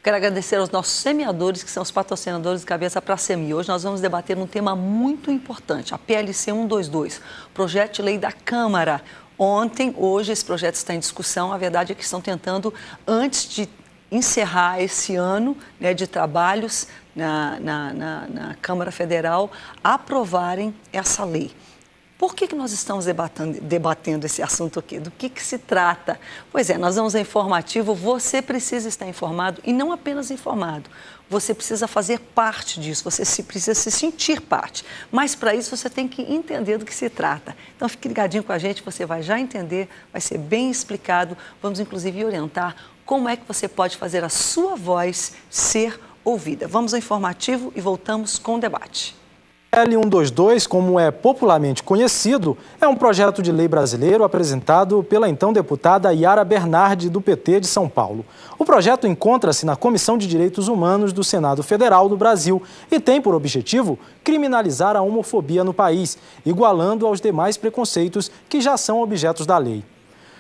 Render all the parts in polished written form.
Quero agradecer aos nossos semeadores, que são os patrocinadores do Cabeça para Cima. E hoje nós vamos debater um tema muito importante, a PLC 122, projeto de lei da Câmara. Hoje, esse projeto está em discussão. A verdade é que estão tentando, antes de encerrar esse ano, né, de trabalhos na Câmara Federal, aprovarem essa lei. Por que nós estamos debatendo esse assunto aqui? Do que se trata? Pois é, nós vamos ao informativo. Você precisa estar informado e não apenas informado. Você precisa fazer parte disso, você precisa se sentir parte. Mas para isso você tem que entender do que se trata. Então fique ligadinho com a gente, você vai já entender, vai ser bem explicado. Vamos inclusive orientar como é que você pode fazer a sua voz ser ouvida. Vamos ao informativo e voltamos com o debate. L122, como é popularmente conhecido, é um projeto de lei brasileiro apresentado pela então deputada Yara Bernardi, do PT de São Paulo. O projeto encontra-se na Comissão de Direitos Humanos do Senado Federal do Brasil e tem por objetivo criminalizar a homofobia no país, igualando aos demais preconceitos que já são objetos da lei.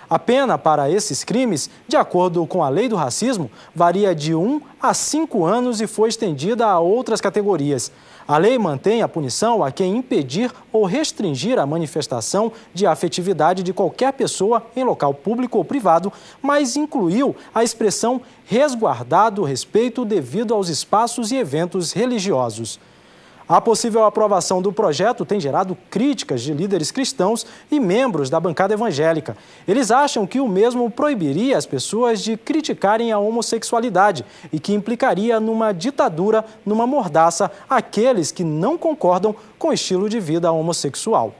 A pena para esses crimes, de acordo com a lei do racismo, varia de 1 a 5 anos e foi estendida a outras categorias. A lei mantém a punição a quem impedir ou restringir a manifestação de afetividade de qualquer pessoa em local público ou privado, mas incluiu a expressão resguardado o respeito devido aos espaços e eventos religiosos. A possível aprovação do projeto tem gerado críticas de líderes cristãos e membros da bancada evangélica. Eles acham que o mesmo proibiria as pessoas de criticarem a homossexualidade e que implicaria numa ditadura, numa mordaça, aqueles que não concordam com o estilo de vida homossexual.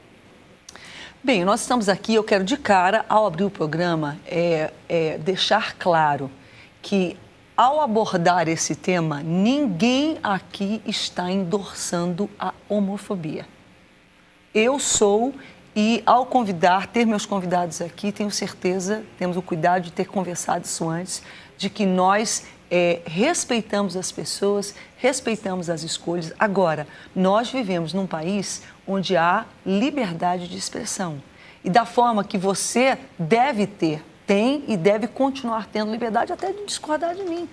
Bem, nós estamos aqui, eu quero de cara, ao abrir o programa, deixar claro que ao abordar esse tema, ninguém aqui está endossando a homofobia. Eu sou, e ao ter meus convidados aqui, tenho certeza, temos o cuidado de ter conversado isso antes, de que nós respeitamos as pessoas, respeitamos as escolhas. Agora, nós vivemos num país onde há liberdade de expressão. E da forma que você deve ter, tem e deve continuar tendo liberdade até de discordar de mim.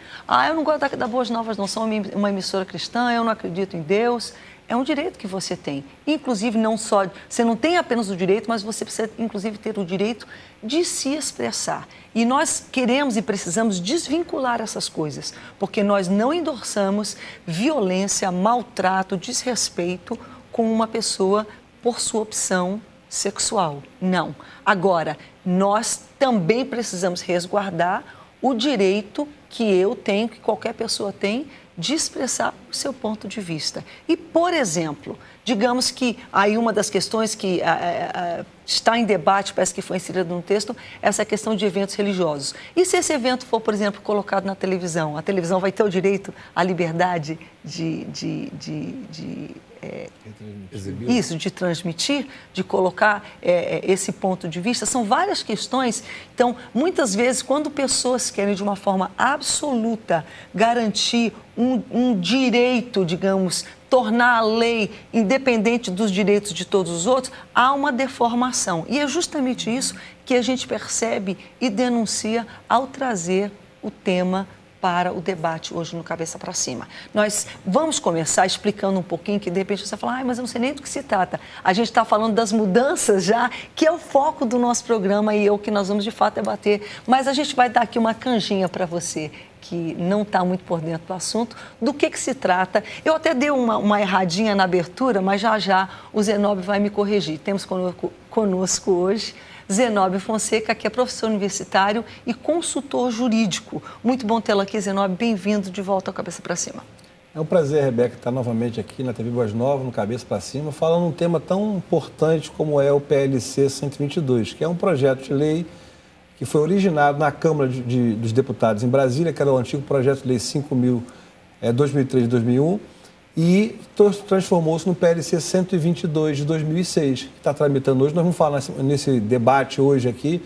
Eu não gosto da Boas Novas, não sou uma emissora cristã, eu não acredito em Deus. É um direito que você tem. Inclusive, você não tem apenas o direito, mas você precisa, inclusive, ter o direito de se expressar. E nós queremos e precisamos desvincular essas coisas, porque nós não endossamos violência, maltrato, desrespeito com uma pessoa por sua opção sexual. Não. Agora, nós também precisamos resguardar o direito que eu tenho, que qualquer pessoa tem, de expressar o seu ponto de vista. E, por exemplo, digamos que aí uma das questões que está em debate, parece que foi inserida no texto, essa questão de eventos religiosos. E se esse evento for, por exemplo, colocado na televisão? A televisão vai ter o direito à liberdade de transmitir, de colocar esse ponto de vista. São várias questões. Então, muitas vezes, quando pessoas querem, de uma forma absoluta, garantir um direito, digamos, tornar a lei independente dos direitos de todos os outros, há uma deformação. E é justamente isso que a gente percebe e denuncia ao trazer o tema para o debate hoje no Cabeça para Cima. Nós vamos começar explicando um pouquinho, que de repente você fala, mas eu não sei nem do que se trata. A gente está falando das mudanças já, que é o foco do nosso programa e é o que nós vamos de fato debater. Mas a gente vai dar aqui uma canjinha para você que não está muito por dentro do assunto, do que se trata. Eu até dei uma erradinha na abertura, mas já o Zenóbio vai me corrigir. Temos conosco hoje Zenóbio Fonseca, que é professor universitário e consultor jurídico. Muito bom tê-lo aqui, Zenóbio. Bem-vindo de volta ao Cabeça para Cima. É um prazer, Rebeca, estar novamente aqui na TV Boas Novas, no Cabeça para Cima, falando um tema tão importante como é o PLC 122, que é um projeto de lei que foi originado na Câmara dos Deputados em Brasília, que era o antigo projeto de lei 5.000, 2003-2001, e transformou-se no PLC 122 de 2006, que está tramitando hoje. Nós vamos falar nesse debate hoje aqui.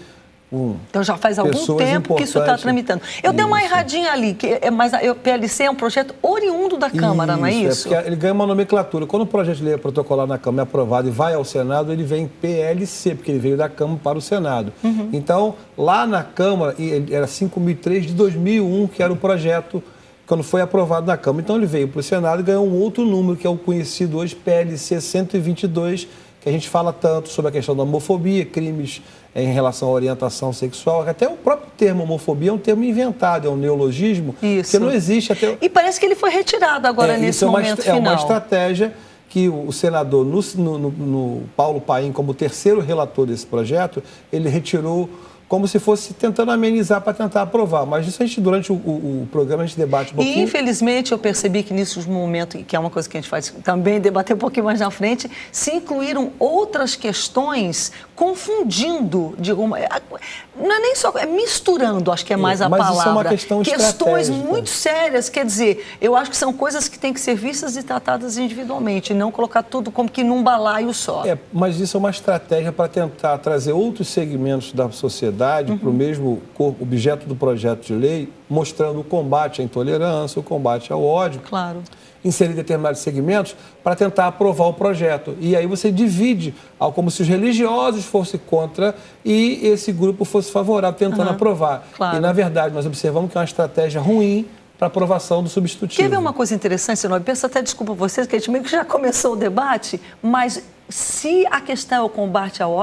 Então já faz algum tempo que isso está tramitando. Eu dei uma erradinha ali, mas o PLC é um projeto oriundo da Câmara, não é isso? É porque ele ganha uma nomenclatura. Quando o projeto de lei é protocolado na Câmara, é aprovado e vai ao Senado, ele vem PLC, porque ele veio da Câmara para o Senado. Então, lá na Câmara, era 5.003 de 2001, que era o projeto quando foi aprovado na Câmara. Então ele veio para o Senado e ganhou um outro número, que é o conhecido hoje PLC 122, que a gente fala tanto sobre a questão da homofobia, crimes em relação à orientação sexual. Até o próprio termo homofobia é um termo inventado, é um neologismo, Isso. que não existe até... E parece que ele foi retirado agora nesse momento final. É uma estratégia que o senador, no Paulo Paim, como terceiro relator desse projeto, ele retirou como se fosse tentando amenizar para tentar aprovar. Mas isso a gente, durante o programa, a gente debate um pouquinho. E, infelizmente, eu percebi que nesse momento, que é uma coisa que a gente faz também, debater um pouquinho mais na frente, se incluíram outras questões confundindo, não é nem só, é misturando, acho que é mais a palavra. Mas isso é uma questão questões estratégica. muito sérias, quer dizer, eu acho que são coisas que têm que ser vistas e tratadas individualmente, e não colocar tudo como que num balaio só. Mas isso é uma estratégia para tentar trazer outros segmentos da sociedade para o mesmo objeto do projeto de lei, mostrando o combate à intolerância, o combate ao ódio. Claro. Inserir determinados segmentos para tentar aprovar o projeto. E aí você divide, como se os religiosos fossem contra e esse grupo fosse favorável, tentando aprovar. Claro. E, na verdade, nós observamos que é uma estratégia ruim para aprovação do substitutivo. Quer ver uma coisa interessante, senhor? Peço até desculpa a vocês, que a gente meio que já começou o debate, mas se a questão é o combate ao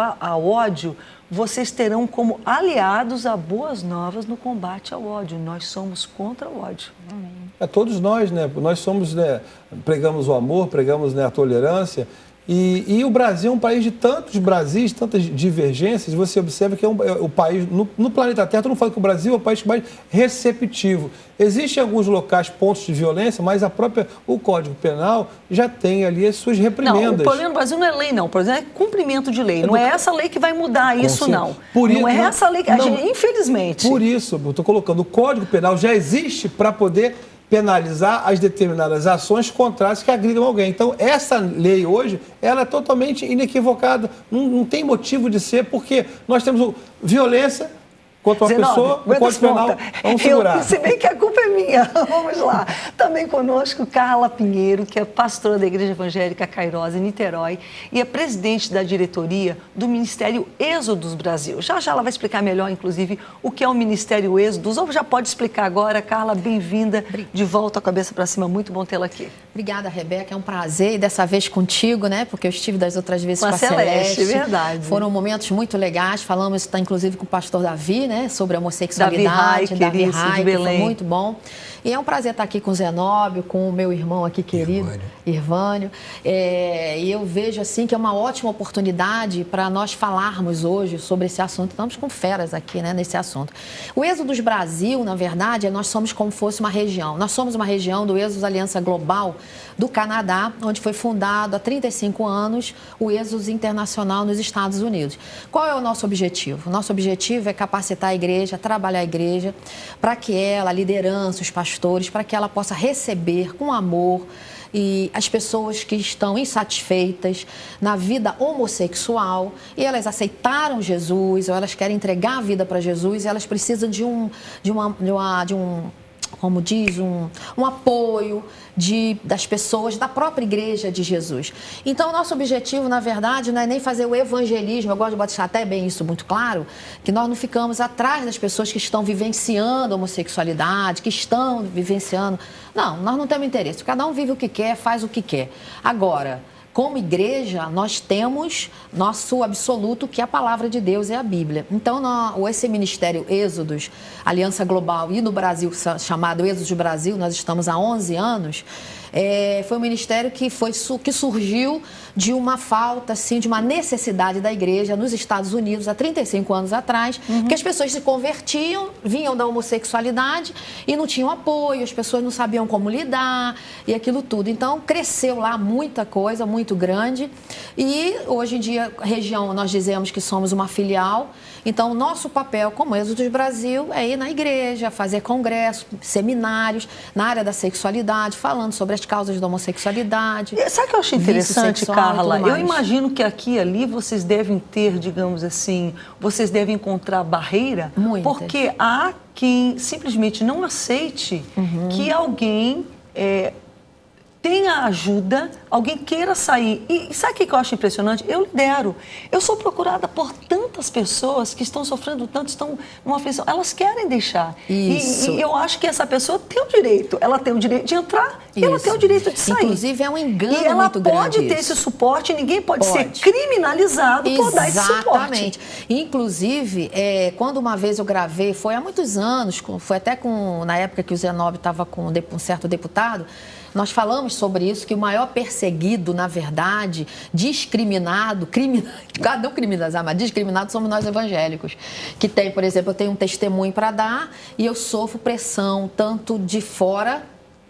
ódio, vocês terão como aliados a Boas Novas no combate ao ódio. Nós somos contra o ódio. Todos nós, né? Nós somos, né? Pregamos o amor, pregamos, né, a tolerância. E o Brasil é um país de tantos Brasis, tantas divergências. Você observa que é o país, no planeta Terra, todo mundo fala que o Brasil é o país mais receptivo. Existem alguns locais, pontos de violência, mas o Código Penal já tem ali as suas reprimendas. Não, o problema no Brasil não é lei, não. Por exemplo, é cumprimento de lei. Não é essa lei que vai mudar isso, não. Não é essa lei que a gente, infelizmente. Por isso, eu estou colocando, o Código Penal já existe para poder penalizar as determinadas ações contrárias que agridam alguém. Então, essa lei hoje, ela é totalmente inequivocada. Não tem motivo de ser, porque nós temos violência contra uma pessoa, o Código Penal, vamos segurar. Se bem que a culpa é minha, vamos lá. Também conosco Carla Pinheiro, que é pastora da Igreja Evangélica Cairós, em Niterói, e é presidente da diretoria do Ministério Êxodos Brasil. Já ela vai explicar melhor, inclusive, o que é o Ministério Êxodos, ou já pode explicar agora. Carla, bem-vinda de volta, a cabeça para cima, muito bom tê-la aqui. Obrigada, Rebeca, é um prazer, e dessa vez contigo, né, porque eu estive das outras vezes com a Celeste. Verdade. Foram momentos muito legais, falamos, inclusive, com o pastor Davi, né, sobre a homossexualidade, Davi Rai, que foi muito bom. E é um prazer estar aqui com o Zenóbio, com o meu irmão aqui querido, Irvânio. E eu vejo assim que é uma ótima oportunidade para nós falarmos hoje sobre esse assunto. Estamos com feras aqui, né, nesse assunto. O Êxodos Brasil, na verdade, nós somos como se fosse uma região. Nós somos uma região do Êxodos Aliança Global do Canadá, onde foi fundado há 35 anos o Êxodos Internacional nos Estados Unidos. Qual é o nosso objetivo? O nosso objetivo é capacitar a igreja, trabalhar a igreja, para que ela, a liderança, os pastores, para que ela possa receber com amor e as pessoas que estão insatisfeitas na vida homossexual e elas aceitaram Jesus, ou elas querem entregar a vida para Jesus e elas precisam de um como diz, um apoio das pessoas, da própria igreja de Jesus. Então, o nosso objetivo, na verdade, não é nem fazer o evangelismo, eu gosto de deixar até bem isso muito claro, que nós não ficamos atrás das pessoas que estão vivenciando a homossexualidade, que estão vivenciando... Não, nós não temos interesse, cada um vive o que quer, faz o que quer. Agora, como igreja, nós temos nosso absoluto, que é a palavra de Deus, é a Bíblia. Então, esse Ministério Êxodos, Aliança Global, e no Brasil, chamado Êxodos Brasil, nós estamos há 11 anos, foi um ministério que surgiu de uma falta, assim, de uma necessidade da igreja nos Estados Unidos há 35 anos atrás, que as pessoas se convertiam, vinham da homossexualidade e não tinham apoio, as pessoas não sabiam como lidar e aquilo tudo. Então, cresceu lá muita coisa, muito grande, e hoje em dia, região, nós dizemos que somos uma filial. Então, o nosso papel como Êxodos Brasil é ir na igreja, fazer congressos, seminários na área da sexualidade, falando sobre as causas da homossexualidade. Sabe o que eu achei interessante, Carla? Eu imagino que aqui e ali vocês devem ter, digamos assim, vocês devem encontrar barreira, porque há quem simplesmente não aceite que alguém tenha ajuda, alguém queira sair. E sabe o que eu acho impressionante? Eu lidero. Eu sou procurada por tantas pessoas que estão sofrendo tanto, estão numa aflição. Elas querem deixar. Isso. E eu acho que essa pessoa tem o direito. Ela tem o direito de entrar e ela tem o direito de sair. Inclusive, é um engano muito grande. E ela pode ter isso. esse suporte, ninguém pode ser criminalizado por dar esse suporte. Exatamente. Inclusive, quando uma vez eu gravei, foi há muitos anos, foi até na época que o Zenobi estava com um certo deputado, nós falamos sobre isso, que o maior perseguido, na verdade, discriminado, não criminalizado, mas discriminado somos nós evangélicos. Que tem, por exemplo, eu tenho um testemunho para dar e eu sofro pressão tanto de fora,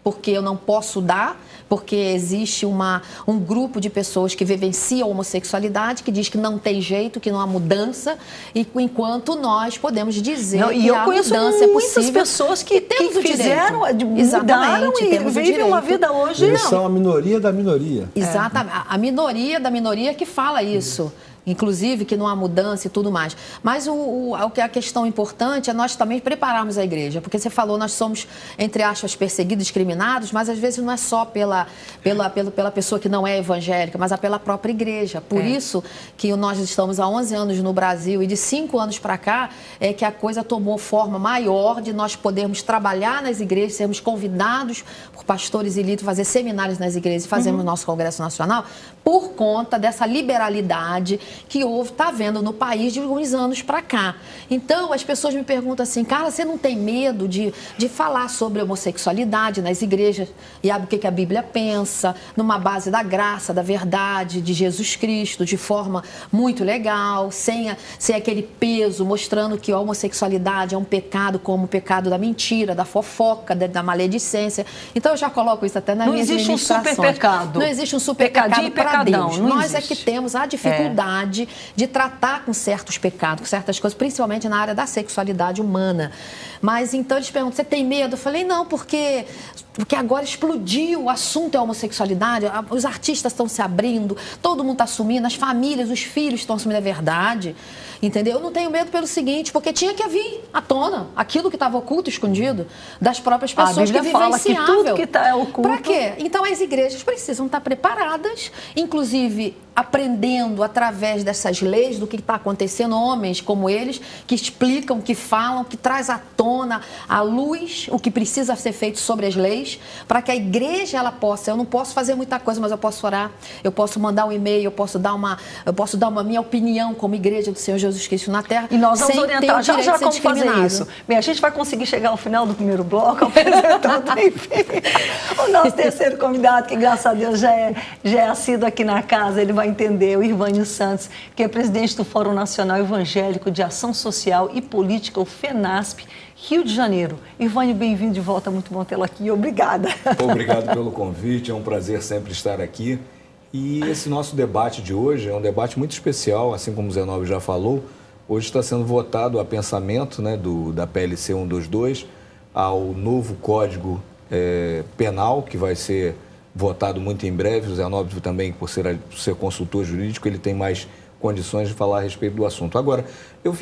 porque eu não posso dar, porque existe um grupo de pessoas que vivenciam a homossexualidade, que diz que não tem jeito, que não há mudança, e enquanto nós podemos dizer que a mudança é possível. Muitas pessoas que fizeram, mudaram e vivem uma vida hoje. Eles são a minoria da minoria. Exatamente, a minoria da minoria que fala isso. Inclusive que não há mudança e tudo mais. Mas a questão importante é nós também prepararmos a igreja, porque você falou, nós somos, entre aspas, perseguidos, discriminados, mas às vezes não é só pela pessoa que não é evangélica, mas pela própria igreja. Por isso que nós estamos há 11 anos no Brasil e de 5 anos para cá é que a coisa tomou forma maior de nós podermos trabalhar nas igrejas, sermos convidados por pastores e líderes, fazer seminários nas igrejas e fazermos nosso Congresso Nacional por conta dessa liberalidade que está havendo no país de alguns anos para cá. Então, as pessoas me perguntam assim, Carla, você não tem medo de falar sobre homossexualidade nas igrejas e o que a Bíblia pensa, numa base da graça, da verdade, de Jesus Cristo, de forma muito legal, sem aquele peso, mostrando que a homossexualidade é um pecado como o pecado da mentira, da fofoca, da maledicência. Então, eu já coloco isso até nas minhas ministrações. Não existe um super pecado. Não existe um super pecado para Deus. Nós existe. É que temos a dificuldade de tratar com certos pecados, com certas coisas, principalmente na área da sexualidade humana. Mas então eles perguntam, você tem medo? Eu falei, não, porque agora explodiu o assunto é a homossexualidade, os artistas estão se abrindo, todo mundo está assumindo, as famílias, os filhos estão assumindo a verdade, entendeu? Eu não tenho medo pelo seguinte, porque tinha que vir à tona aquilo que estava oculto, escondido, das próprias pessoas que fala que tudo que está oculto... Para quê? Então as igrejas precisam estar preparadas, inclusive aprendendo através dessas leis do que está acontecendo, homens como eles, que explicam, que falam, que traz à tona, à luz, o que precisa ser feito sobre as leis, para que a igreja ela possa, eu não posso fazer muita coisa, mas eu posso orar, eu posso mandar um e-mail, eu posso dar uma minha opinião como igreja do Senhor Jesus Cristo na Terra. E nós vamos orientar já como fazer isso. Bem, a gente vai conseguir chegar ao final do primeiro bloco, apresentando, enfim, o nosso terceiro convidado, que graças a Deus já é assíduo aqui na casa, ele vai entender, o Irvânio Santos, que é presidente do Fórum Nacional Evangélico de Ação Social e Política, o FENASP, Rio de Janeiro. Irvânio, bem-vindo de volta, muito bom tê-lo aqui, obrigada. Obrigado pelo convite, é um prazer sempre estar aqui. E esse nosso debate de hoje é um debate muito especial, assim como o Zenobi já falou. Hoje está sendo votado a pensamento, né, da PLC 122 ao novo Código Penal, que vai ser votado muito em breve. O Zenobi também, por ser consultor jurídico, ele tem mais condições de falar a respeito do assunto. Agora, eu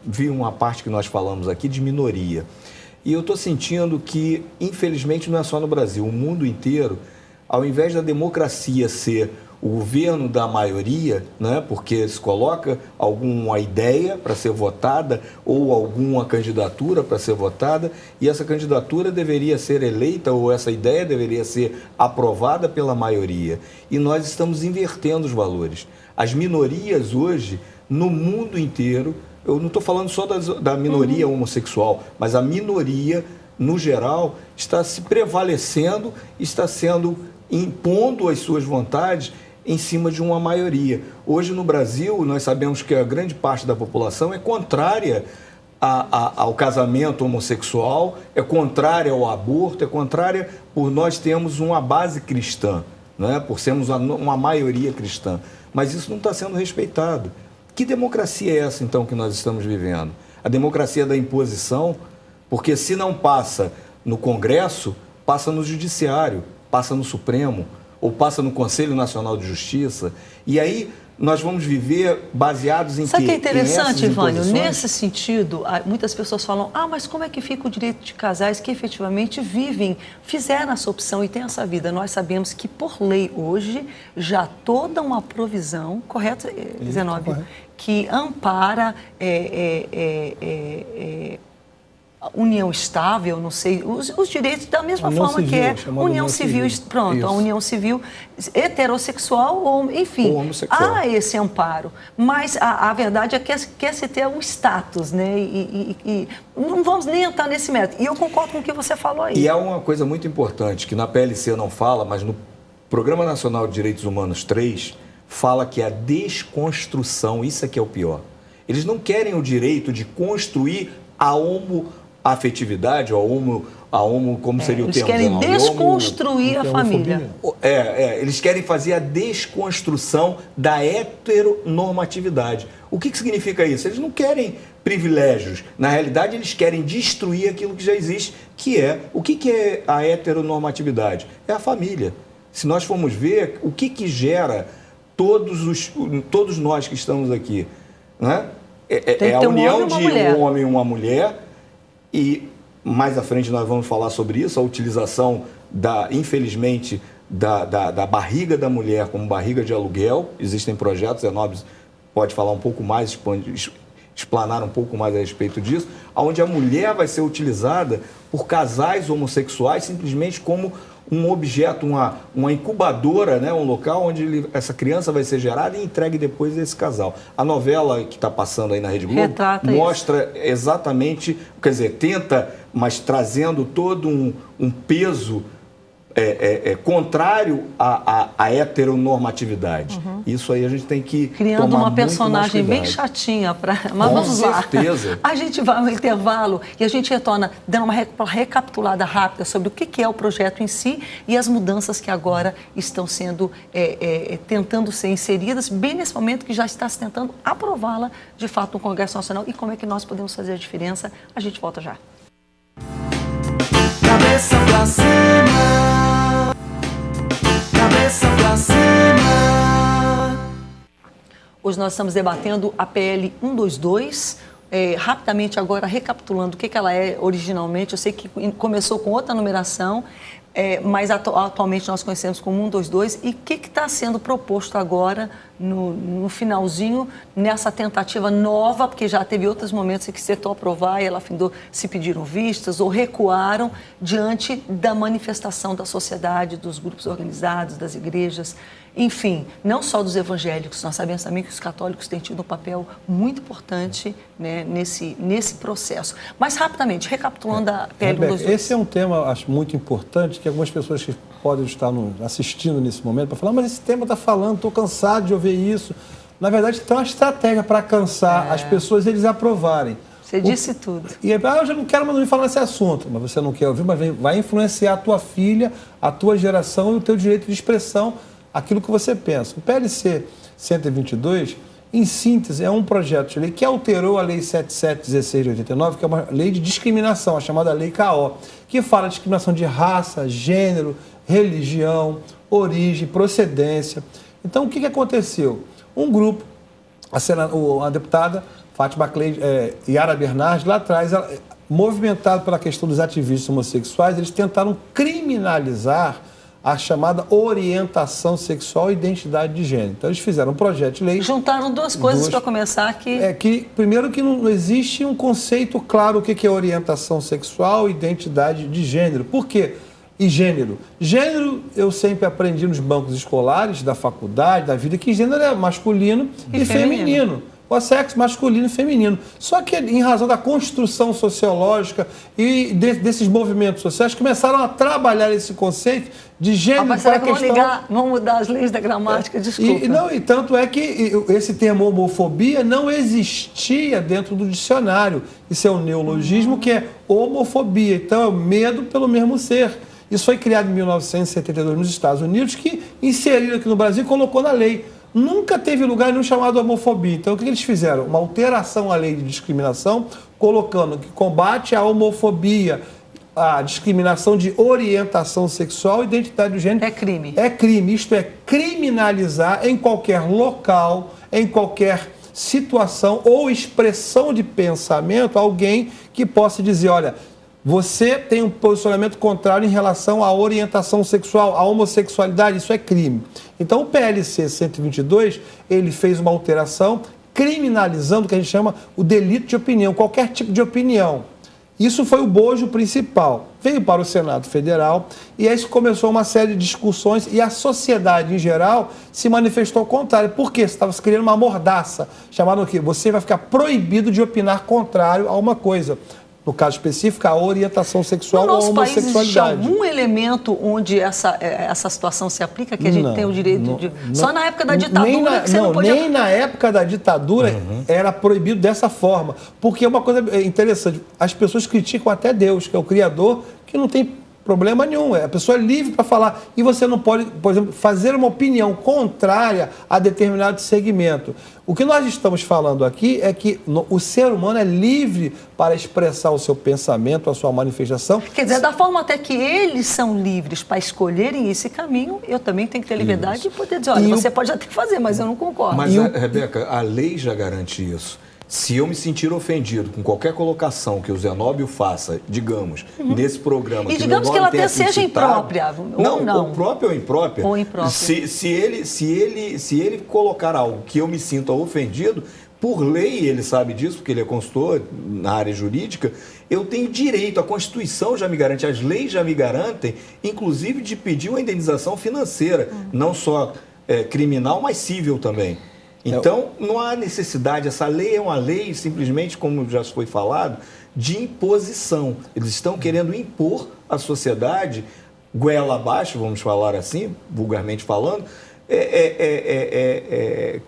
vi uma parte que nós falamos aqui de minoria. E eu estou sentindo que, infelizmente, não é só no Brasil, o mundo inteiro, ao invés da democracia ser o governo da maioria, né, porque se coloca alguma ideia para ser votada ou alguma candidatura para ser votada, e essa candidatura deveria ser eleita ou essa ideia deveria ser aprovada pela maioria. E nós estamos invertendo os valores. As minorias hoje, no mundo inteiro, eu não estou falando só da minoria homossexual, mas a minoria, no geral, está se prevalecendo, está impondo as suas vontades em cima de uma maioria. Hoje no Brasil, nós sabemos que a grande parte da população é contrária ao casamento homossexual, é contrária ao aborto, é contrária por nós termos uma base cristã, né? Por sermos uma maioria cristã. Mas isso não está sendo respeitado. Que democracia é essa, então, que nós estamos vivendo? A democracia da imposição, porque se não passa no Congresso, passa no Judiciário, passa no Supremo, ou passa no Conselho Nacional de Justiça, e aí nós vamos viver baseados em Sabe o que é Em interessante, essas Ivânio? imposições? Nesse sentido, muitas pessoas falam, mas como é que fica o direito de casais que efetivamente fizeram essa opção e têm essa vida? Nós sabemos que, por lei, hoje, já toda uma provisão, correto, Zenobi, que ampara união estável, não sei, os direitos da mesma forma civil, que é união civil. Pronto, Isso. a união civil heterossexual, ou, enfim, Ou homossexual. há esse amparo, mas a verdade é que quer-se ter um status, né, e não vamos nem entrar nesse método, e eu concordo com o que você falou aí. E é uma coisa muito importante, que na PLC não fala, mas no Programa Nacional de Direitos Humanos 3, fala que a desconstrução, isso é que é o pior. Eles não querem o direito de construir a homoafetividade, ou a homo, como seria o Eles termo? querem Zenobi? desconstruir a família. Eles querem fazer a desconstrução da heteronormatividade. O que significa isso? Eles não querem privilégios. Na realidade, eles querem destruir aquilo que já existe, que é... O que é a heteronormatividade? É a família. Se nós formos ver, o que gera todos nós que estamos aqui, né? É a união de um homem e uma mulher, e mais à frente nós vamos falar sobre isso, a utilização, infelizmente, da barriga da mulher como barriga de aluguel. Existem projetos, Zenobi pode falar um pouco mais, explanar um pouco mais a respeito disso, onde a mulher vai ser utilizada por casais homossexuais simplesmente como um objeto, uma incubadora, né? Um local onde essa criança vai ser gerada e entregue depois a esse casal. A novela que está passando aí na Rede Globo mostra exatamente, quer dizer, tenta, mas trazendo todo um peso contrário à heteronormatividade. Isso aí a gente tem que criando tomar uma personagem muito mais bem chatinha, mas com vamos lá. certeza. A gente vai ao intervalo e a gente retorna dando uma recapitulada rápida sobre o que é o projeto em si e as mudanças que agora estão sendo tentando ser inseridas, bem nesse momento que já está se tentando aprová-la de fato no Congresso Nacional, e como é que nós podemos fazer a diferença. A gente volta já. Cabeça pra cima, cabeça pra cima. Hoje nós estamos debatendo a PL 122, rapidamente agora recapitulando o que ela é originalmente. Eu sei que começou com outra numeração, mas atualmente nós conhecemos como 122. E o que está sendo proposto agora, no finalzinho, nessa tentativa nova, porque já teve outros momentos em que se tentou aprovar e ela findou, se pediram vistas ou recuaram diante da manifestação da sociedade, dos grupos organizados, das igrejas, enfim, não só dos evangélicos. Nós sabemos também que os católicos têm tido um papel muito importante, né, nesse processo. Mas, rapidamente, recapitulando a PL 122. Esse é um tema, acho, muito importante, que algumas pessoas que podem estar assistindo nesse momento para falar, mas esse tema está falando, estou cansado de ouvir isso. Na verdade, tem uma estratégia para cansar as pessoas e eles aprovarem. Você disse tudo. E eu já não quero mais me falar nesse assunto, mas você não quer ouvir, mas vai influenciar a tua filha, a tua geração e o teu direito de expressão, aquilo que você pensa. O PLC 122, em síntese, é um projeto de lei que alterou a Lei 7716 de 89, que é uma lei de discriminação, a chamada Lei KO, que fala de discriminação de raça, gênero, religião, origem, procedência. Então, o que aconteceu? Um grupo, a deputada Fátima Yara Bernardi, lá atrás, movimentado pela questão dos ativistas homossexuais, eles tentaram criminalizar a chamada orientação sexual e identidade de gênero. Então, eles fizeram um projeto de lei... Juntaram duas coisas para começar aqui. Primeiro, que não existe um conceito claro o que é orientação sexual e identidade de gênero. Por quê? E gênero? Gênero, eu sempre aprendi nos bancos escolares, da faculdade, da vida, que gênero é masculino e feminino. O sexo masculino e feminino. Só que, em razão da construção sociológica e desses movimentos sociais, começaram a trabalhar esse conceito de gênero para a questão... Vamos mudar as leis da gramática, desculpa. E tanto é que esse termo homofobia não existia dentro do dicionário. Isso é um neologismo que é homofobia. Então, é o medo pelo mesmo ser. Isso foi criado em 1972 nos Estados Unidos, que inseriram aqui no Brasil e colocou na lei. Nunca teve lugar nenhum chamado homofobia. Então, o que eles fizeram? Uma alteração à lei de discriminação, colocando que combate à homofobia a discriminação de orientação sexual e identidade de gênero. É crime. É crime. Isto é, criminalizar em qualquer local, em qualquer situação ou expressão de pensamento alguém que possa dizer, olha, você tem um posicionamento contrário em relação à orientação sexual, à homossexualidade, isso é crime. Então o PLC 122, ele fez uma alteração criminalizando o que a gente chama o delito de opinião, qualquer tipo de opinião. Isso foi o bojo principal. Veio para o Senado Federal e aí começou uma série de discussões e a sociedade em geral se manifestou ao contrário. Por quê? Você estava se criando uma mordaça, chamada o quê? Você vai ficar proibido de opinar contrário a uma coisa. No caso específico, a orientação sexual ou a homossexualidade. No nosso país existe algum elemento onde essa situação se aplica, que a gente tem o direito de... Só na época da ditadura que você não podia... Nem na época da ditadura era proibido dessa forma. Porque é uma coisa interessante, as pessoas criticam até Deus, que é o Criador, que não tem problema nenhum, a pessoa é livre para falar. E você não pode, por exemplo, fazer uma opinião contrária a determinado segmento. O que nós estamos falando aqui é que o ser humano é livre para expressar o seu pensamento, a sua manifestação. Quer dizer, da forma até que eles são livres para escolherem esse caminho, eu também tenho que ter liberdade de poder dizer, olha, você pode até fazer, mas eu não concordo. Mas, Rebeca, a lei já garante isso. Se eu me sentir ofendido com qualquer colocação que o Zenóbio faça, digamos, nesse programa... E digamos que ela até seja imprópria, ou não. Ou própria ou imprópria. Ou imprópria. Se ele colocar algo que eu me sinta ofendido, por lei, ele sabe disso, porque ele é consultor na área jurídica, eu tenho direito, a Constituição já me garante, as leis já me garantem, inclusive de pedir uma indenização financeira, não só criminal, mas civil também. Então, não há necessidade, essa lei é uma lei, simplesmente, como já foi falado, de imposição. Eles estão querendo impor à sociedade, goela abaixo, vamos falar assim, vulgarmente falando,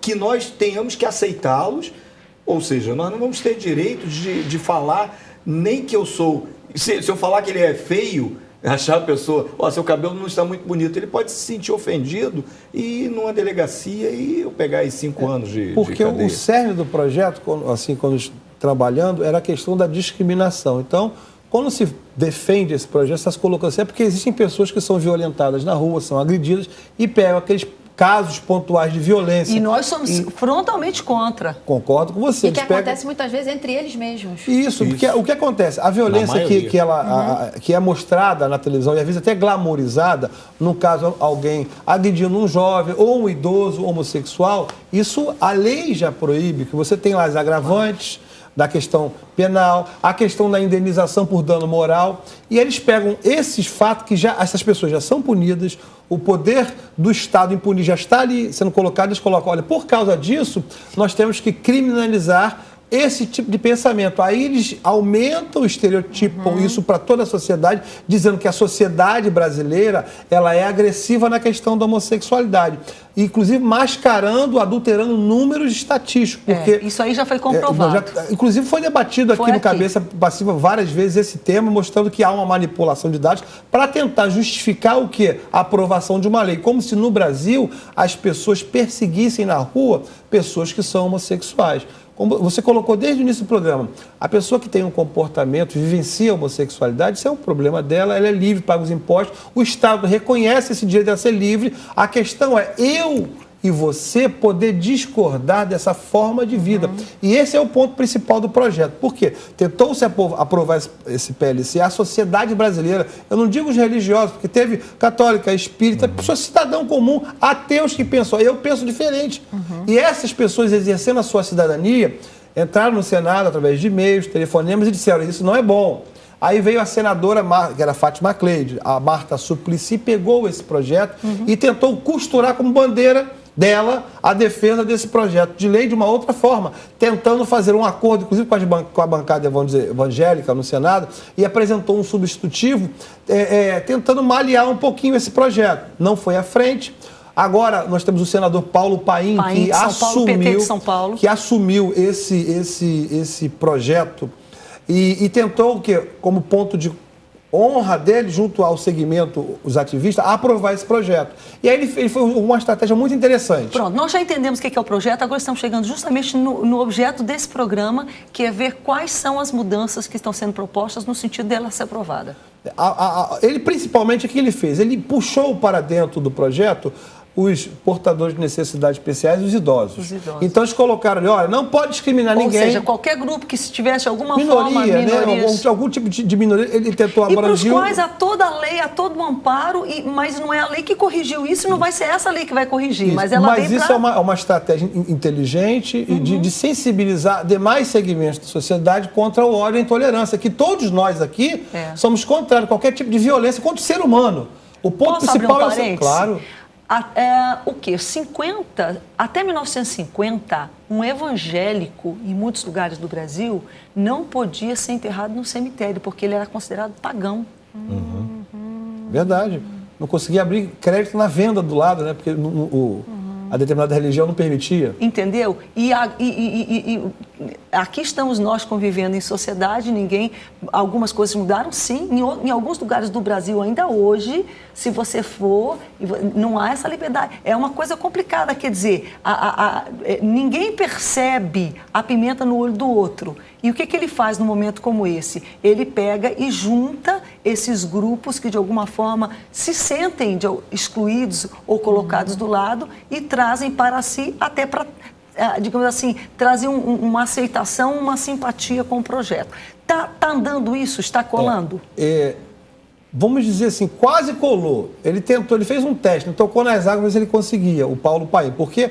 que nós tenhamos que aceitá-los, ou seja, nós não vamos ter direito de falar nem que eu sou... Se eu falar que ele é feio... Achar a pessoa, seu cabelo não está muito bonito, ele pode se sentir ofendido e ir numa delegacia e eu pegar aí 5 anos de Porque cadeia. O cerne do projeto, assim, quando trabalhando, era a questão da discriminação. Então, quando se defende esse projeto, está se colocando assim, é porque existem pessoas que são violentadas na rua, são agredidas e pegam aqueles casos pontuais de violência. E nós somos frontalmente contra. Concordo com você. E que acontece muitas vezes entre eles mesmos. Isso, porque o que acontece? A violência que é mostrada na televisão e às vezes até glamourizada, no caso alguém agredindo um jovem ou um idoso homossexual, isso a lei já proíbe, que você tem lá as agravantes da questão penal, a questão da indenização por dano moral, e eles pegam esses fatos que essas pessoas já são punidas, o poder do Estado impunir já está ali sendo colocado, eles colocam, olha, por causa disso, nós temos que criminalizar esse tipo de pensamento. Aí eles aumentam, estereotipam isso para toda a sociedade, dizendo que a sociedade brasileira ela é agressiva na questão da homossexualidade. Inclusive mascarando, adulterando números estatísticos. Porque, isso aí já foi comprovado. Inclusive foi debatido aqui no Cabeça Passiva várias vezes esse tema, mostrando que há uma manipulação de dados para tentar justificar o quê? A aprovação de uma lei. Como se no Brasil as pessoas perseguissem na rua pessoas que são homossexuais. Como você colocou desde o início do programa, a pessoa que tem um comportamento, vivencia a homossexualidade, isso é um problema dela, ela é livre, paga os impostos, o Estado reconhece esse direito de ser livre. A questão é eu e você poder discordar dessa forma de vida. E esse é o ponto principal do projeto. Por quê? Tentou-se aprovar esse PLC, a sociedade brasileira, eu não digo os religiosos, porque teve católica, espírita, pessoas cidadão comum, ateus que pensam, eu penso diferente. E essas pessoas exercendo a sua cidadania, entraram no Senado através de e-mails, telefonemas e disseram, isso não é bom. Aí veio a senadora, que era Fátima Cleide, a Marta Suplicy, pegou esse projeto e tentou costurar como bandeira dela a defesa desse projeto de lei de uma outra forma, tentando fazer um acordo, inclusive com a bancada evangélica no Senado, e apresentou um substitutivo, tentando malear um pouquinho esse projeto. Não foi à frente. Agora, nós temos o senador Paulo Paim que assumiu esse projeto e tentou o quê? Como ponto de honra dele, junto ao segmento, os ativistas, a aprovar esse projeto. E aí ele foi uma estratégia muito interessante. Pronto, nós já entendemos o que é o projeto, agora estamos chegando justamente no objeto desse programa, que é ver quais são as mudanças que estão sendo propostas no sentido dela ser aprovada. Ele, principalmente, o que ele fez? Ele puxou para dentro do projeto os portadores de necessidades especiais e os idosos. Os idosos. Então, eles colocaram ali, olha, não pode discriminar ninguém. Ou seja, qualquer grupo que se tivesse alguma minoria, forma... né? Algum tipo de minoria, ele tentou abranger... E para os quais há toda a lei, há todo o amparo, mas não é a lei que corrigiu isso, não vai ser essa lei que vai corrigir, mas ela Mas vem isso é uma estratégia inteligente e de sensibilizar demais segmentos da sociedade contra o ódio e a intolerância, que todos nós aqui somos contrários a qualquer tipo de violência contra o ser humano. O ponto principal é o... Claro. O quê? Até 1950, um evangélico, em muitos lugares do Brasil, não podia ser enterrado no cemitério, porque ele era considerado pagão. Verdade. Não conseguia abrir crédito na venda do lado, né? Porque a determinada religião não permitia. Entendeu? E aqui estamos nós convivendo em sociedade, algumas coisas mudaram, sim. Em alguns lugares do Brasil, ainda hoje, se você for, não há essa liberdade. É uma coisa complicada, quer dizer, ninguém percebe a pimenta no olho do outro. E o que ele faz num momento como esse? Ele pega e junta esses grupos que, de alguma forma, se sentem excluídos ou colocados do lado e trazem para si, até para, digamos assim, trazer uma aceitação, uma simpatia com o projeto. Tá andando isso? Está colando? Vamos dizer assim, quase colou. Ele tentou, ele fez um teste, tocou nas águas, mas ele conseguia, o Paulo Paim, porque...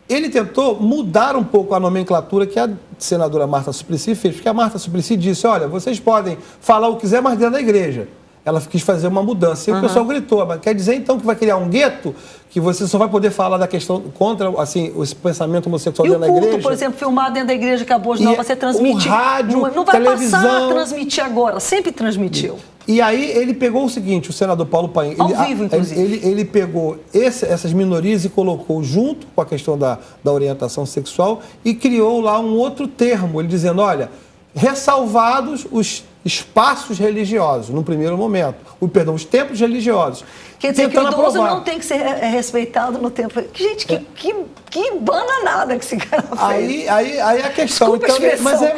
Ele tentou mudar um pouco a nomenclatura que a senadora Marta Suplicy fez, porque a Marta Suplicy disse, olha, vocês podem falar o que quiser, mas dentro da igreja. Ela quis fazer uma mudança. E o pessoal gritou, mas quer dizer então que vai criar um gueto, que você só vai poder falar da questão contra, assim, esse pensamento homossexual dentro da igreja? E o culto, por exemplo, filmado dentro da igreja, acabou de você transmitir. O rádio, não vai televisão... passar a transmitir agora, sempre transmitiu. E aí ele pegou o seguinte, o senador Paulo Paim, ele pegou essas minorias e colocou junto com a questão da orientação sexual e criou lá um outro termo, ele dizendo, olha, ressalvados os espaços religiosos, no primeiro momento, os templos religiosos. Quer dizer que o idoso não tem que ser respeitado no templo. Gente, que bananada que esse cara fez. Aí a questão, então,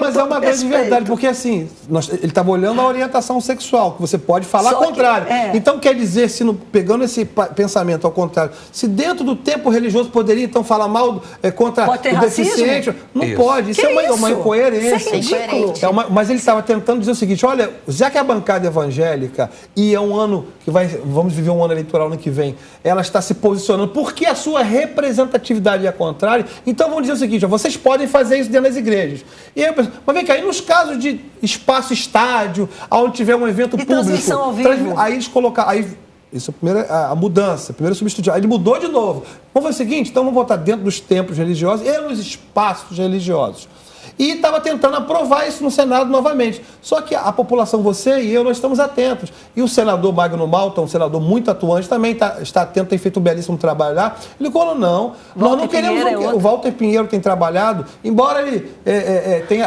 mas é uma grande verdade, porque assim, ele estava olhando a orientação sexual, que você pode falar ao contrário. Então quer dizer, pegando esse pensamento ao contrário, se dentro do templo religioso poderia então falar mal contra o deficiente, não pode, isso é uma incoerência. Isso é ridículo. Mas ele estava tentando dizer o seguinte, olha, já que a bancada evangélica, e é um ano que vamos viver um ano eleitoral no que vem, ela está se posicionando, porque a sua representatividade é a contrária, então vamos dizer o seguinte, vocês podem fazer isso dentro das igrejas. E aí eu penso, mas vem cá, e nos casos de espaço estádio, onde tiver um evento público, transmissão ao vivo. Aí eles colocaram, isso é a mudança, primeiro substituir. Aí ele mudou de novo. Vamos fazer o seguinte, então vamos botar dentro dos templos religiosos e nos espaços religiosos. E estava tentando aprovar isso no Senado novamente. Só que a população, você e eu, nós estamos atentos. E o senador Magno Malta, um senador muito atuante, também está atento, tem feito um belíssimo trabalho lá. Ele falou, não, nós não queremos... O Walter Pinheiro tem trabalhado, embora ele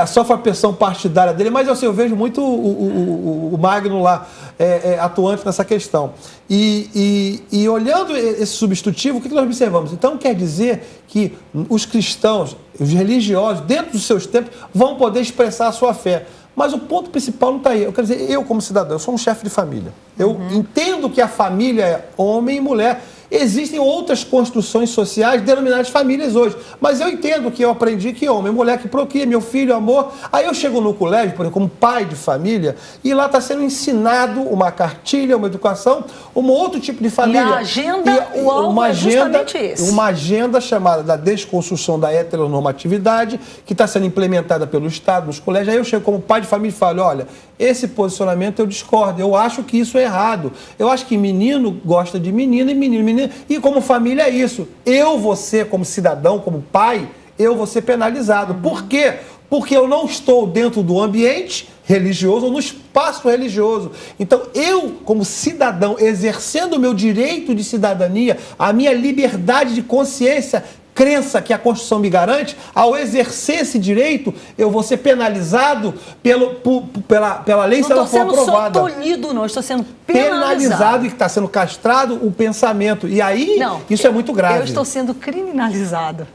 sofra a pressão partidária dele, mas eu vejo muito o Magno lá atuante nessa questão. E olhando esse substitutivo, o que nós observamos? Então, quer dizer que os cristãos, os religiosos, dentro dos seus templos, vão poder expressar a sua fé. Mas o ponto principal não está aí. Eu quero dizer, eu como cidadão, eu sou um chefe de família. Eu entendo que a família é homem e mulher. Existem outras construções sociais denominadas famílias hoje. Mas eu entendo que eu aprendi que homem, mulher que procria, meu filho, amor. Aí eu chego no colégio, por exemplo, como pai de família, e lá está sendo ensinado uma cartilha, uma educação, um outro tipo de família. E a agenda, o alvo é justamente esse. Uma agenda chamada da desconstrução da heteronormatividade, que está sendo implementada pelo Estado, nos colégios. Aí eu chego como pai de família e falo, olha, esse posicionamento eu discordo, eu acho que isso é errado. Eu acho que menino gosta de menina e menino. E como família é isso. Eu vou ser, como cidadão, como pai, eu vou ser penalizado. Por quê? Porque eu não estou dentro do ambiente religioso ou no espaço religioso. Então, eu, como cidadão, exercendo o meu direito de cidadania, a minha liberdade de consciência, crença que a Constituição me garante, ao exercer esse direito, eu vou ser penalizado pela lei se ela for aprovada. Não estou sendo tolhido, não. Estou sendo penalizado e que está sendo castrado o pensamento. E aí, isso é muito grave. Eu estou sendo criminalizado.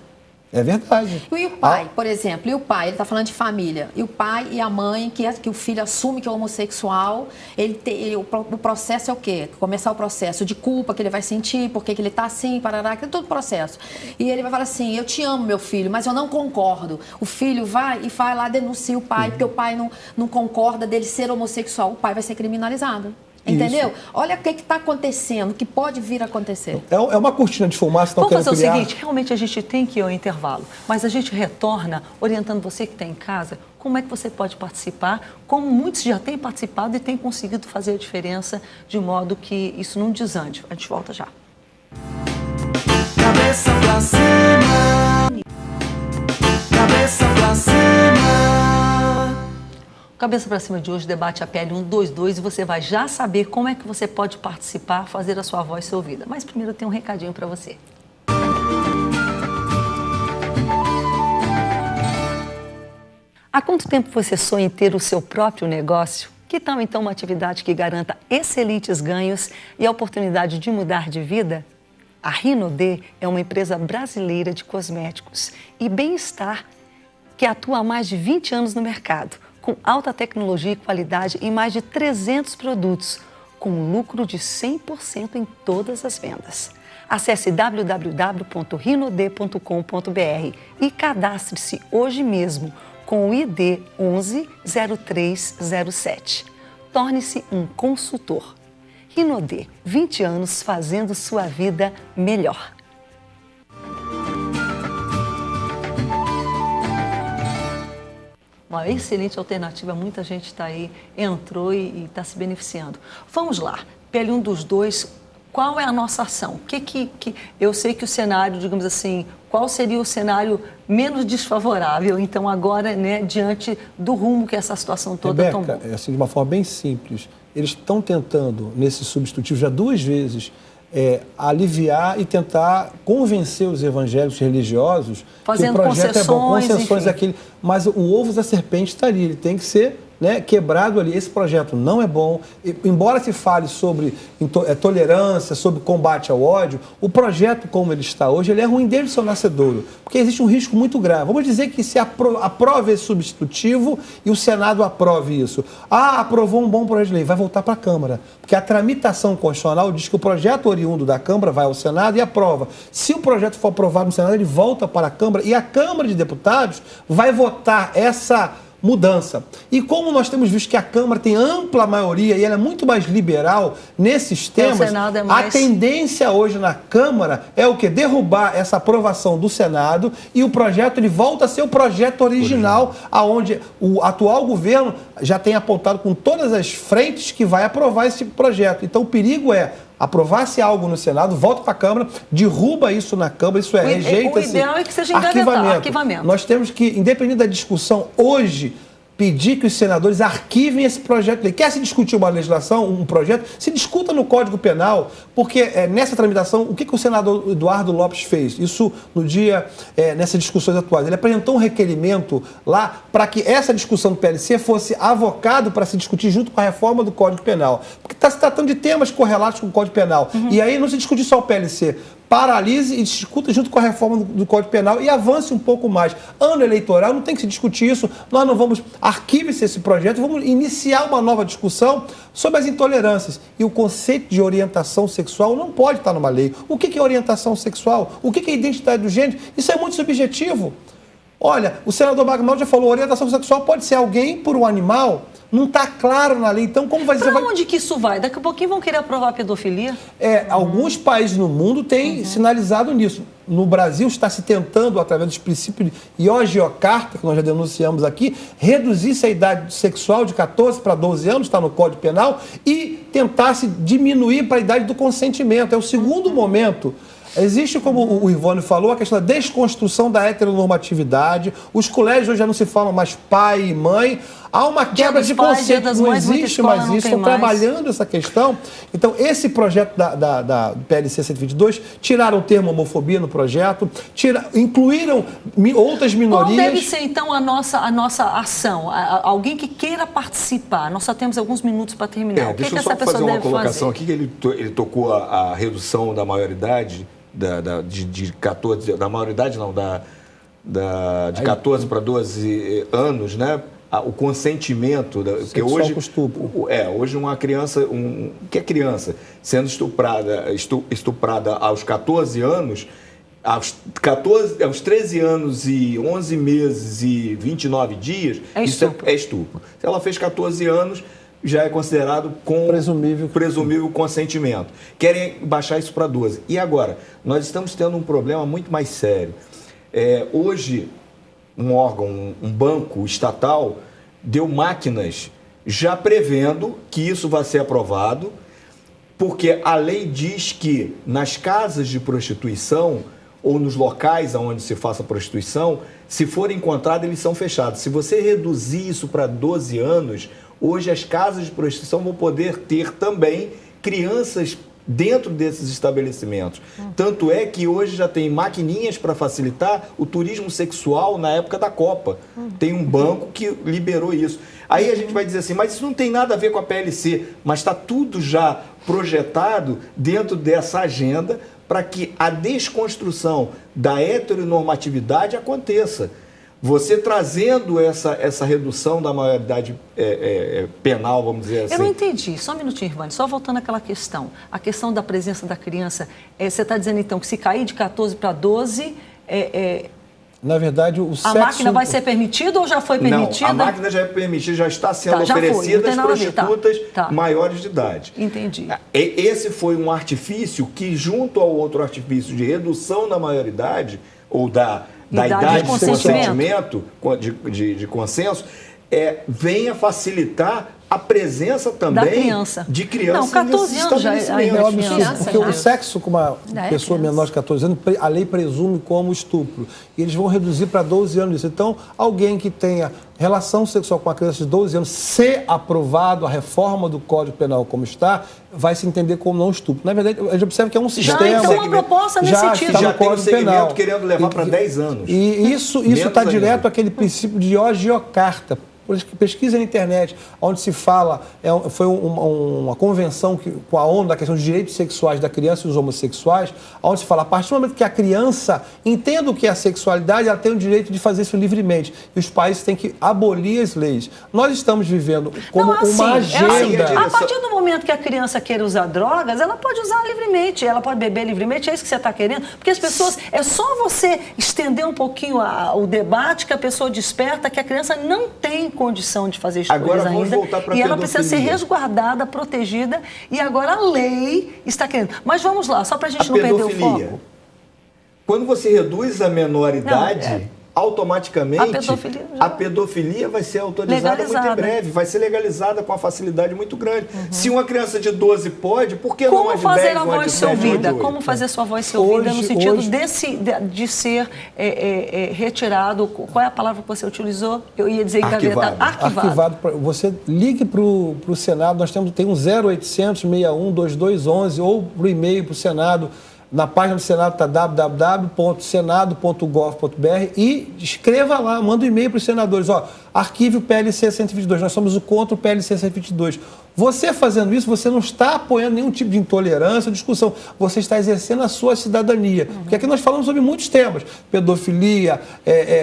É verdade. E o pai, por exemplo, ele está falando de família. E o pai e a mãe, que o filho assume que é homossexual, o processo é o quê? Começar o processo de culpa que ele vai sentir, porque que ele está assim, parará, que é todo processo. E ele vai falar assim, eu te amo, meu filho, mas eu não concordo. O filho vai lá, denuncia o pai, porque o pai não concorda dele ser homossexual. O pai vai ser criminalizado. Entendeu? Isso. Olha o que está acontecendo, o que pode vir a acontecer. É uma cortina de fumaça. Vamos fazer o seguinte, realmente a gente tem que ir ao intervalo, mas a gente retorna orientando você que está em casa, como é que você pode participar, como muitos já têm participado e têm conseguido fazer a diferença, de modo que isso não desande. A gente volta já. Cabeça pra cima. Cabeça pra cima. Cabeça para Cima de hoje debate a PL 122 e você vai já saber como é que você pode participar, fazer a sua voz ser ouvida. Mas primeiro eu tenho um recadinho para você. Há quanto tempo você sonha em ter o seu próprio negócio? Que tal então uma atividade que garanta excelentes ganhos e a oportunidade de mudar de vida? A Rinode é uma empresa brasileira de cosméticos e bem-estar que atua há mais de 20 anos no mercado, com alta tecnologia e qualidade em mais de 300 produtos, com lucro de 100% em todas as vendas. Acesse www.rinode.com.br e cadastre-se hoje mesmo com o ID 110307. Torne-se um consultor. Rinode, 20 anos fazendo sua vida melhor. Uma excelente alternativa, muita gente está aí, entrou e está se beneficiando. Vamos lá, PL 122, qual é a nossa ação? Eu sei que o cenário, digamos assim, qual seria o cenário menos desfavorável, então agora, né, diante do rumo que essa situação toda tomou? Assim, de uma forma bem simples, eles estão tentando, nesse substitutivo, já 2 vezes, aliviar e tentar convencer os evangélicos religiosos fazendo que o projeto é bom, concessões enfim. Mas o ovo da serpente está ali, ele tem que ser, né, quebrado ali. Esse projeto não é bom. Embora se fale sobre tolerância, sobre combate ao ódio, o projeto como ele está hoje, ele é ruim desde o seu nascedouro, porque existe um risco muito grave. Vamos dizer que se aprove esse substitutivo e o Senado aprove isso. Aprovou um bom projeto de lei, vai voltar para a Câmara, porque a tramitação constitucional diz que o projeto oriundo da Câmara vai ao Senado e aprova. Se o projeto for aprovado no Senado, ele volta para a Câmara e a Câmara de Deputados vai votar essa mudança. E como nós temos visto que a Câmara tem ampla maioria e ela é muito mais liberal nesses temas, a tendência hoje na Câmara é o quê? Derrubar essa aprovação do Senado e o projeto ele volta a ser o projeto original, aonde o atual governo já tem apontado com todas as frentes que vai aprovar esse projeto. Então o perigo é aprovar-se algo no Senado, volta para a Câmara, derruba isso na Câmara, isso é, rejeita esse ideal é que seja arquivamento. Nós temos que, independente da discussão, hoje, pedir que os senadores arquivem esse projeto de lei. Quer se discutir uma legislação, um projeto, se discuta no Código Penal, porque nessa tramitação, o que o senador Eduardo Lopes fez? Isso no dia, nessas discussões atuais. Ele apresentou um requerimento lá para que essa discussão do PLC fosse avocado para se discutir junto com a reforma do Código Penal. Porque está se tratando de temas correlatos com o Código Penal. E aí não se discute só o PLC. Paralise e discuta junto com a reforma do Código Penal e avance um pouco mais. Ano eleitoral, não tem que se discutir isso, nós não vamos arquivar-se esse projeto, vamos iniciar uma nova discussão sobre as intolerâncias. E o conceito de orientação sexual não pode estar numa lei. O que é orientação sexual? O que é identidade do gênero? Isso é muito subjetivo. Olha, o senador Magnaldo já falou, orientação sexual pode ser alguém por um animal. Não está claro na lei. Então, como vai ser? Para onde que isso vai? Daqui a pouquinho vão querer aprovar a pedofilia? Alguns países no mundo têm sinalizado nisso. No Brasil está se tentando, através dos princípios de Iogi-Carta, que nós já denunciamos aqui, reduzir-se a idade sexual de 14 para 12 anos, está no Código Penal, e tentar se diminuir para a idade do consentimento. É o segundo momento. Existe, como o Ivone falou, a questão da desconstrução da heteronormatividade. Os colégios hoje já não se falam mais pai e mãe. Há uma quebra de conceito, não existe mais isso, estão trabalhando essa questão. Então, esse projeto da PLC 122, tiraram o termo homofobia no projeto, incluíram outras minorias. Qual deve ser, então, a nossa ação? Alguém que queira participar. Nós só temos alguns minutos para terminar. O que deixa eu essa só pessoa fazer uma deve colocação fazer? aqui, que ele tocou a redução da maioridade, de 14, da maioridade não, de 14 para 12 anos, né? O consentimento, porque hoje, hoje uma criança, que é criança, sendo estuprada aos 14 anos, aos 13 anos e 11 meses e 29 dias, isso é estupro. Se ela fez 14 anos, já é considerado com presumível consentimento. Querem baixar isso para 12. E agora, nós estamos tendo um problema muito mais sério. Hoje, um órgão, um banco estatal, deu máquinas já prevendo que isso vai ser aprovado, porque a lei diz que nas casas de prostituição ou nos locais onde se faça prostituição, se for encontrado, eles são fechados. Se você reduzir isso para 12 anos, hoje as casas de prostituição vão poder ter também crianças dentro desses estabelecimentos. Tanto é que hoje já tem maquininhas para facilitar o turismo sexual na época da Copa. Tem um banco que liberou isso. Aí a gente vai dizer assim, mas isso não tem nada a ver com a PLC, mas está tudo já projetado dentro dessa agenda para que a desconstrução da heteronormatividade aconteça. Você trazendo essa redução da maioridade penal, vamos dizer assim. Eu não entendi. Só um minutinho, Irvane. Só voltando àquela questão. A questão da presença da criança. Você está dizendo, então, que se cair de 14 para 12... Na verdade, o sexo... A máquina vai ser permitida ou já foi permitida? Não, a máquina já é permitida, já está sendo oferecida às prostitutas maiores de idade. Entendi. Esse foi um artifício que, junto ao outro artifício de redução da maioridade, ou da idade de consentimento, de consenso, venha facilitar a presença também de crianças. Não, 14 anos já é absurdo, porque o sexo com uma pessoa menor de 14 anos, a lei presume como estupro. E eles vão reduzir para 12 anos isso. Então, alguém que tenha relação sexual com uma criança de 12 anos, se aprovado a reforma do Código Penal como está, vai se entender como não estupro. Na verdade, a gente observa que é um sistema... Já tem uma proposta nesse sentido. Já tem um segmento querendo levar para 10 anos. E isso está direto àquele princípio de Ogiocarta. Pesquisa na internet, onde se fala, foi uma convenção com a ONU da questão dos direitos sexuais da criança e dos homossexuais, onde se fala, a partir do momento que a criança entenda o que é a sexualidade, ela tem o direito de fazer isso livremente. E os países têm que abolir as leis. Nós estamos vivendo como uma agenda... A partir do momento que a criança queira usar drogas, ela pode usar livremente, ela pode beber livremente, é isso que você está querendo? Porque as pessoas, é só você estender um pouquinho o debate que a pessoa desperta que a criança não tem condição de fazer escolhas ainda, e ela precisa ser resguardada, protegida, e agora a lei está querendo. Mas vamos lá, só para a gente não perder o foco. Quando você reduz a menoridade, automaticamente a pedofilia vai ser autorizada muito em breve, vai ser legalizada com uma facilidade muito grande. Se uma criança de 12 pode, por que não a de 10? Como fazer a voz ser ouvida? Como fazer sua voz ser ouvida no sentido de ser retirado? Qual é a palavra que você utilizou? Eu ia dizer engavetado. Arquivado. Você ligue para o Senado, nós tem um 0800 61 2211 ou para o e-mail para o Senado. Na página do Senado está www.senado.gov.br e escreva lá, manda um e-mail para os senadores. Arquive o PLC 122, nós somos contra o PLC 122. Você fazendo isso, você não está apoiando nenhum tipo de intolerância ou discussão. Você está exercendo a sua cidadania. Porque aqui nós falamos sobre muitos temas. Pedofilia,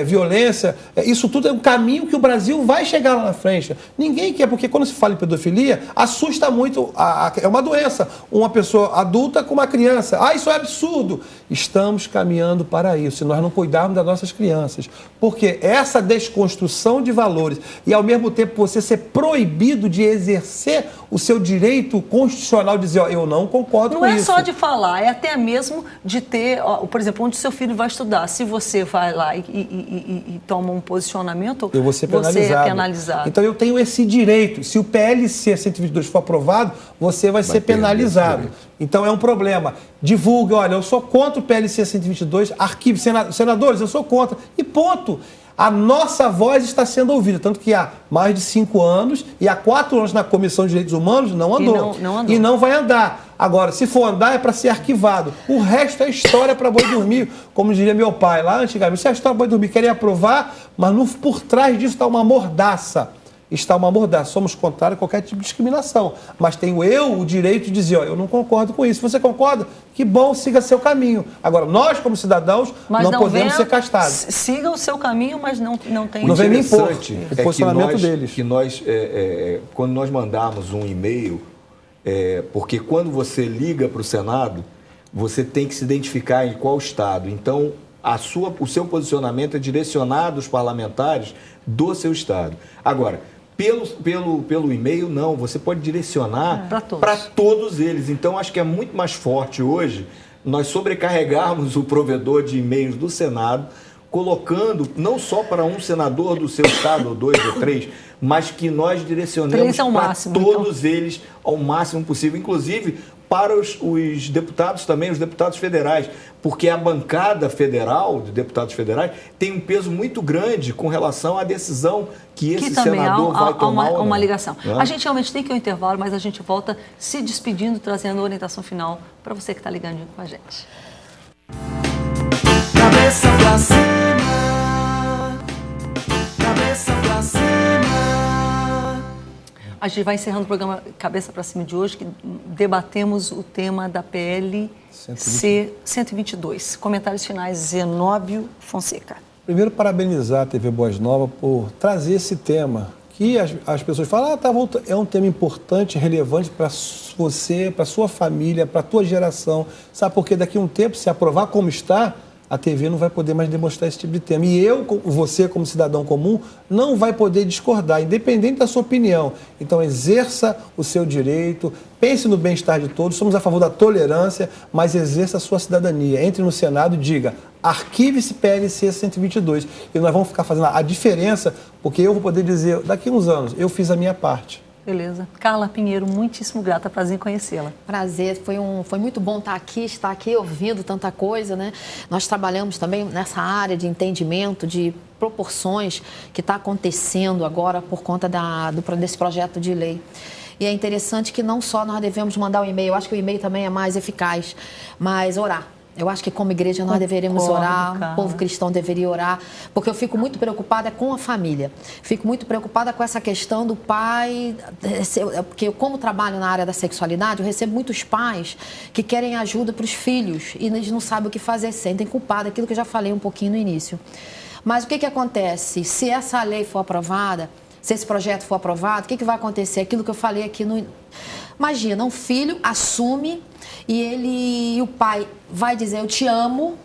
violência. Isso tudo é um caminho que o Brasil vai chegar lá na frente. Ninguém quer, porque quando se fala em pedofilia, assusta muito. É uma doença. Uma pessoa adulta com uma criança. Isso é absurdo. Estamos caminhando para isso, se nós não cuidarmos das nossas crianças. Porque essa desconstrução de valores e, ao mesmo tempo, você ser proibido de exercer o seu direito constitucional de dizer, eu não concordo com isso. Não é só de falar, é até mesmo de ter, por exemplo, onde seu filho vai estudar. Se você vai lá e toma um posicionamento, você é penalizado. Então eu tenho esse direito. Se o PLC 122 for aprovado, você vai ser penalizado. Então é um problema. Divulgue, olha, eu sou contra o PLC 122, arquive, senadores, eu sou contra. E ponto. A nossa voz está sendo ouvida, tanto que há mais de 5 anos e há 4 anos na Comissão de Direitos Humanos não andou. E não vai andar. Agora, se for andar, é para ser arquivado. O resto é história para boi dormir, como diria meu pai lá antigamente. Se é história para boi dormir, querem aprovar, mas por trás disso está uma mordaça. Somos contrários a qualquer tipo de discriminação. Mas tenho eu o direito de dizer, eu não concordo com isso. Se você concorda, que bom, siga seu caminho. Agora, nós, como cidadãos, não podemos ser castados. Siga o seu caminho, mas não tem... Não vem me impor o posicionamento deles. Que nós, quando nós mandarmos um e-mail, porque quando você liga para o Senado, você tem que se identificar em qual estado. Então, o seu posicionamento é direcionado aos parlamentares do seu estado. Agora, pelo e-mail, não. Você pode direcionar para todos eles. Então, acho que é muito mais forte hoje nós sobrecarregarmos o provedor de e-mails do Senado, colocando não só para um senador do seu estado, ou 2 ou 3, mas que nós direcionemos para todos eles ao máximo possível, inclusive para os deputados também, os deputados federais, porque a bancada federal, de deputados federais, tem um peso muito grande com relação à decisão que esse senador vai tomar. Uma ligação. A gente realmente tem que ir ao intervalo, mas a gente volta se despedindo, trazendo a orientação final para você que está ligando com a gente. Cabeça pra cima, cabeça pra cima. A gente vai encerrando o programa Cabeça para Cima de hoje, que debatemos o tema da PL C-122. Comentários finais, Zenóbio Fonseca. Primeiro, parabenizar a TV Boas Novas por trazer esse tema, que as pessoas falam, tá voltando. É um tema importante, relevante para você, para sua família, para a tua geração. Sabe, porque daqui a um tempo, se aprovar como está, a TV não vai poder mais demonstrar esse tipo de tema. E você, como cidadão comum, não vai poder discordar, independente da sua opinião. Então, exerça o seu direito, pense no bem-estar de todos, somos a favor da tolerância, mas exerça a sua cidadania. Entre no Senado e diga, arquive-se PLC 122. E nós vamos ficar fazendo a diferença, porque eu vou poder dizer, daqui a uns anos, eu fiz a minha parte. Beleza. Carla Pinheiro, muitíssimo grata, prazer em conhecê-la. Prazer, foi muito bom estar aqui ouvindo tanta coisa, né? Nós trabalhamos também nessa área de entendimento, de proporções que está acontecendo agora por conta desse projeto de lei. E é interessante que não só nós devemos mandar o e-mail, eu acho que o e-mail também é mais eficaz, mas orar. Eu acho que como igreja nós deveríamos orar, o povo cristão deveria orar, porque eu fico muito preocupada com a família. Fico muito preocupada com essa questão do pai, porque eu, como trabalho na área da sexualidade, eu recebo muitos pais que querem ajuda para os filhos e eles não sabem o que fazer, sentem culpados, aquilo que eu já falei um pouquinho no início. Mas o que acontece? Se essa lei for aprovada, se esse projeto for aprovado, o que vai acontecer? Aquilo que eu falei aqui no... Imagina, um filho assume e o pai vai dizer, eu te amo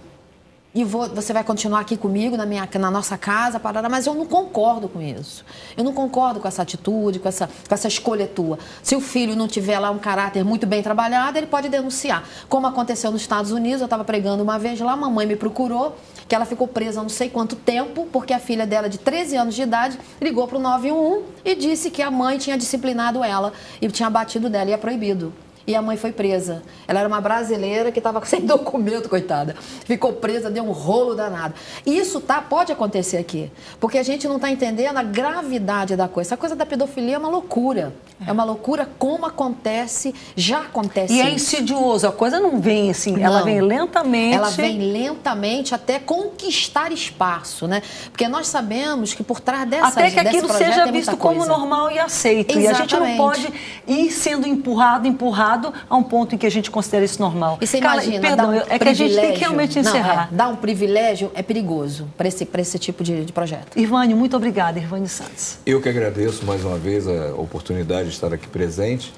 e você vai continuar aqui comigo na nossa casa, mas eu não concordo com isso. Eu não concordo com essa atitude, com essa escolha tua. Se o filho não tiver lá um caráter muito bem trabalhado, ele pode denunciar. Como aconteceu nos Estados Unidos, eu estava pregando uma vez lá, a mamãe me procurou, que ela ficou presa não sei quanto tempo, porque a filha dela, de 13 anos de idade, ligou para o 911 e disse que a mãe tinha disciplinado ela e tinha batido dela e é proibido. E a mãe foi presa. Ela era uma brasileira que estava sem documento, coitada. Ficou presa, deu um rolo danado. E isso pode acontecer aqui. Porque a gente não está entendendo a gravidade da coisa. Essa coisa da pedofilia é uma loucura. É uma loucura como acontece, já acontece. E é insidioso. A coisa não vem assim, não. Ela vem lentamente. Ela vem lentamente até conquistar espaço, né? Porque nós sabemos que por trás até que aquilo seja visto como normal e aceito. Exatamente. E a gente não pode ir sendo empurrado a um ponto em que a gente considera isso normal. E você imagina, perdão, é que a gente tem que realmente encerrar. Dar um privilégio é perigoso para esse tipo de projeto. Irvânio, muito obrigada, Irvânio Santos. Eu que agradeço mais uma vez a oportunidade de estar aqui presente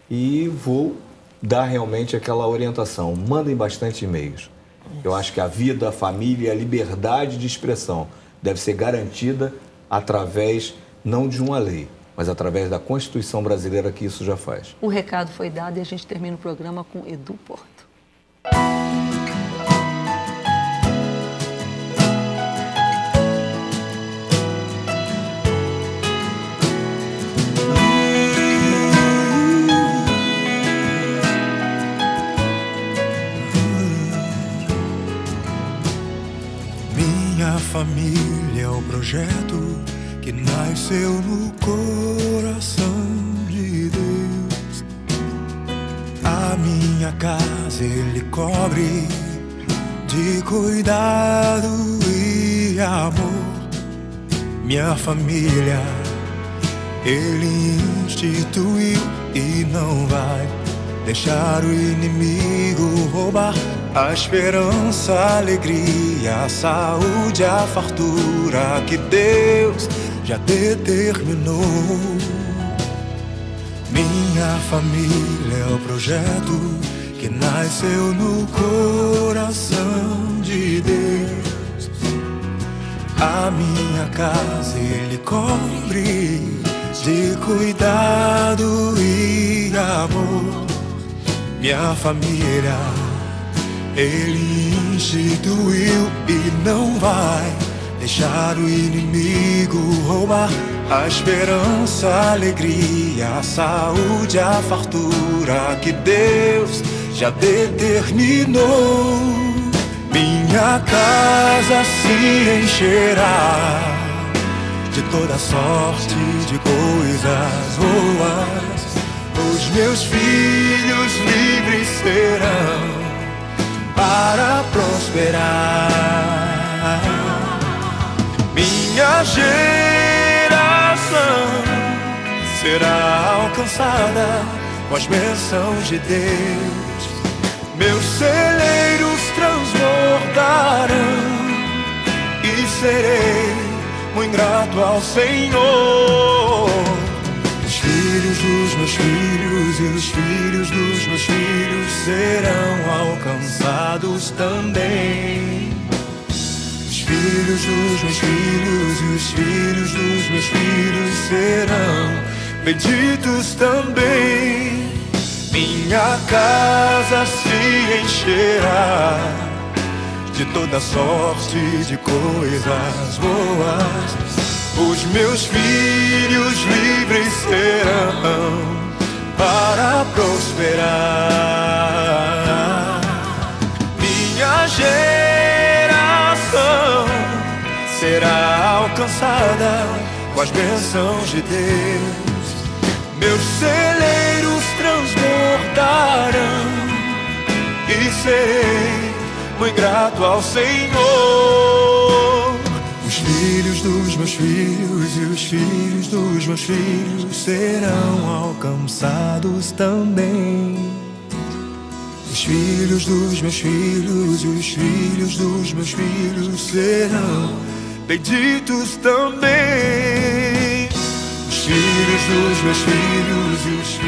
e vou dar realmente aquela orientação. Mandem bastante e-mails. Eu acho que a vida, a família, a liberdade de expressão deve ser garantida através não de uma lei, mas através da Constituição brasileira que isso já faz. O recado foi dado e a gente termina o programa com Edu Porto. Minha família é o projeto projeto que nasceu no coração de Deus. A minha casa Ele cobre de cuidado e amor. Minha família Ele instituiu e não vai deixar o inimigo roubar a esperança, a alegria, a saúde, a fartura que Deus já determinou. Minha família é o projeto que nasceu no coração de Deus. A minha casa Ele cobre de cuidado e amor. Minha família Ele instituiu e não vai deixar o inimigo roubar a esperança, a alegria, a saúde, a fartura que Deus já determinou. Minha casa se encherá de toda sorte de coisas boas. Os meus filhos livres serão para prosperar. Minha geração será alcançada com as bênçãos de Deus. Meus celeiros transbordarão e serei muito grato ao Senhor. Os filhos dos meus filhos e os filhos dos meus filhos serão alcançados também. Os filhos dos meus filhos e os filhos dos meus filhos serão benditos também. Minha casa se encherá de toda sorte de coisas boas. Os meus filhos livres serão para prosperar. Minha geração será alcançada com as bênçãos de Deus. Meus celeiros transbordarão e serei muito grato ao Senhor. Os filhos dos meus filhos e os filhos dos meus filhos serão alcançados também. Os filhos dos meus filhos e os filhos dos meus filhos serão benditos também. Os filhos dos meus filhos e os filhos